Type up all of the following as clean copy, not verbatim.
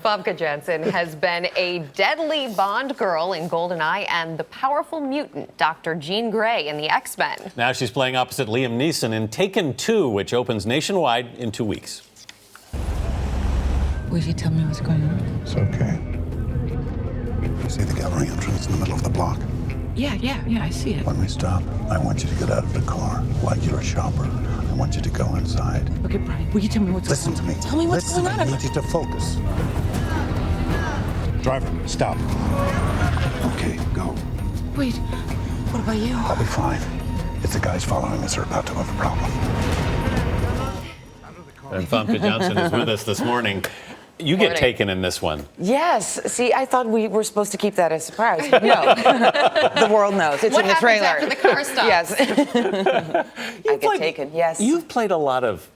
Famke Janssen has been a deadly Bond girl in GoldenEye and the powerful mutant Dr. Jean Grey in the X-Men. Now she's playing opposite Liam Neeson in Taken 2, which opens nationwide in 2 weeks. Will you tell me what's going on? It's okay. You see the gallery entrance in the middle of the block? Yeah, I see it. When we stop, I want you to get out of the car like you're a shopper. I want you to go inside. Okay, Brian, will you tell me what's Listen going on? to me. Tell me what's Listen, going on. I need you to focus. Driver, stop. Okay, go. Wait, what about you? I'll be fine. If the guys following us are about to have a problem. And Famke Janssen is with us this morning. You get taken in this one. Yes. See, I thought we were supposed to keep that a surprise. No. The world knows. It's What in the happens trailer. after the car stops? Yes. I get taken, yes. You've played a lot of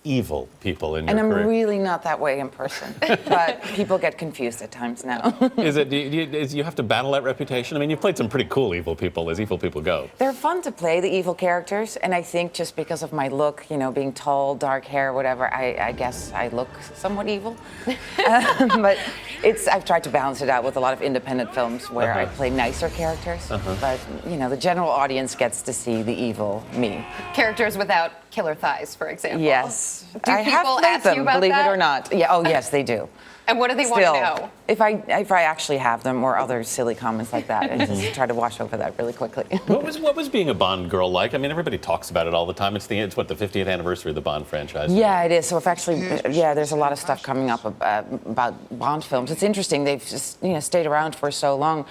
evil people in your And I'm career. really not that way in person. But people get confused at times now. Is it? Do you have to battle that reputation? I mean, you've played some pretty cool evil people, as evil people go. They're fun to play, the evil characters. And I think just because of my look, you know, being tall, dark hair, whatever, I guess I look somewhat evil. But I've tried to balance it out with a lot of independent films where I play nicer characters. But, you know, the general audience gets to see the evil me. Characters without killer thighs, for example. Yes. Do I have people played ask them, you about believe that? it or not. Yeah. Oh, yes, they do. And what do they want Still, to know? if I actually have them or other silly comments like that, I just try to wash over that really quickly. What was being a Bond girl like? I mean, everybody talks about it all the time. It's the 50th anniversary of the Bond franchise. Yeah, it is. So if actually, there's a lot of stuff coming up about Bond films. It's interesting. They've just stayed around for so long.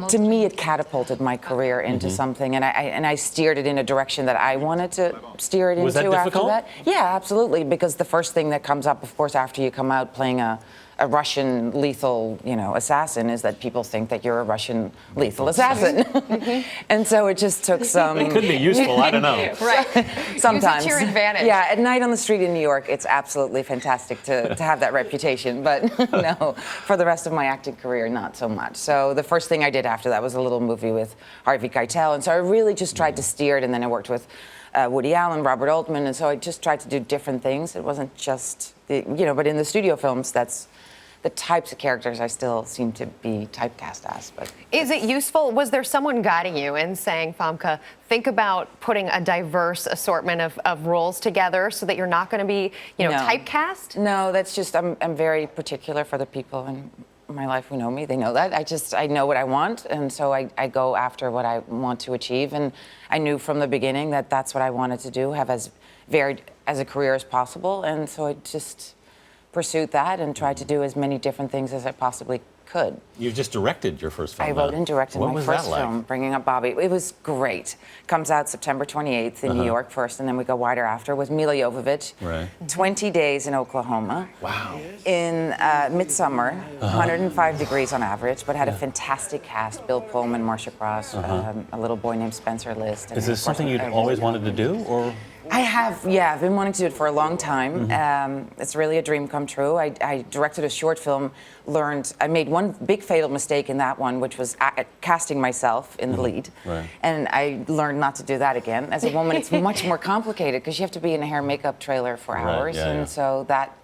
To me, it catapulted my career into something, and I steered it in a direction that I wanted to steer it Was that into difficult? after that. Yeah, absolutely. Because the first thing that comes up, of course, after you come out playing a Russian lethal, assassin, is that people think that you're a Russian lethal assassin. And so it just took some. It could be useful. I don't know. Right. Sometimes. Use it to your advantage. Yeah, at night on the street in New York, it's absolutely fantastic to have that reputation. But no, for the rest of my acting career, not so much. So the first thing I did after that was a little movie with Harvey Keitel. And so I really just tried to steer it. And then I worked with Woody Allen, Robert Altman. And so I just tried to do different things. It wasn't just, but in the studio films, that's the types of characters I still seem to be typecast as. But is it useful? Was there someone guiding you and saying, Famke, think about putting a diverse assortment of roles together so that you're not going to be, typecast? No, that's just, I'm very particular for the people in my life who know me. They know that. I know what I want, and so I go after what I want to achieve. And I knew from the beginning that that's what I wanted to do, have as varied as a career as possible. And so I just pursued that and tried to do as many different things as I possibly could. You just directed your first film. I wrote and directed my first film, Bringing Up Bobby. It was great. Comes out September 28th in New York first, and then we go wider after with Mila Jovovich. Right. 20 days in Oklahoma. Wow. In midsummer, 105 degrees on average, but had a fantastic cast. Bill Pullman, Marcia Cross, a little boy named Spencer List. Is this something you'd always wanted to do, or? I have, I've been wanting to do it for a long time. It's really a dream come true. I directed a short film, I made one big fatal mistake in that one, which was casting myself in the lead. Right. And I learned not to do that again. As a woman, it's much more complicated because you have to be in a hair and makeup trailer for hours. So that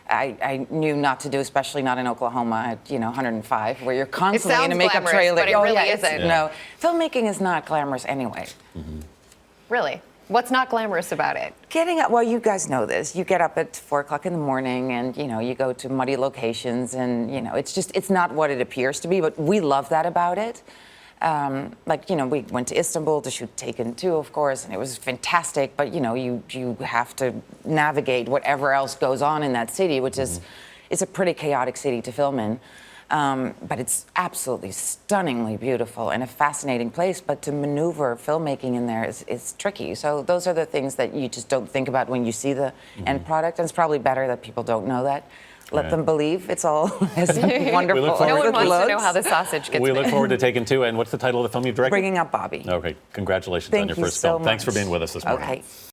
I knew not to do, especially not in Oklahoma at 105, where you're constantly in a makeup trailer. But it really isn't. No, filmmaking is not glamorous anyway. Really? What's not glamorous about it? Getting up, well, you guys know this. You get up at 4 o'clock in the morning and, you go to muddy locations and, it's not what it appears to be, but we love that about it. We went to Istanbul to shoot Taken 2, of course, and it was fantastic, but, you have to navigate whatever else goes on in that city, which is, it's a pretty chaotic city to film in. But it's absolutely stunningly beautiful and a fascinating place. But to maneuver filmmaking in there is tricky. So those are the things that you just don't think about when you see the end product. And it's probably better that people don't know that. Let them believe it's all as wonderful. No one wants to know how the sausage gets We made. look forward to Taken 2. And what's the title of the film you've directed? Bringing Up Bobby. Okay, congratulations on your first film. Thanks for being with us this morning. Okay.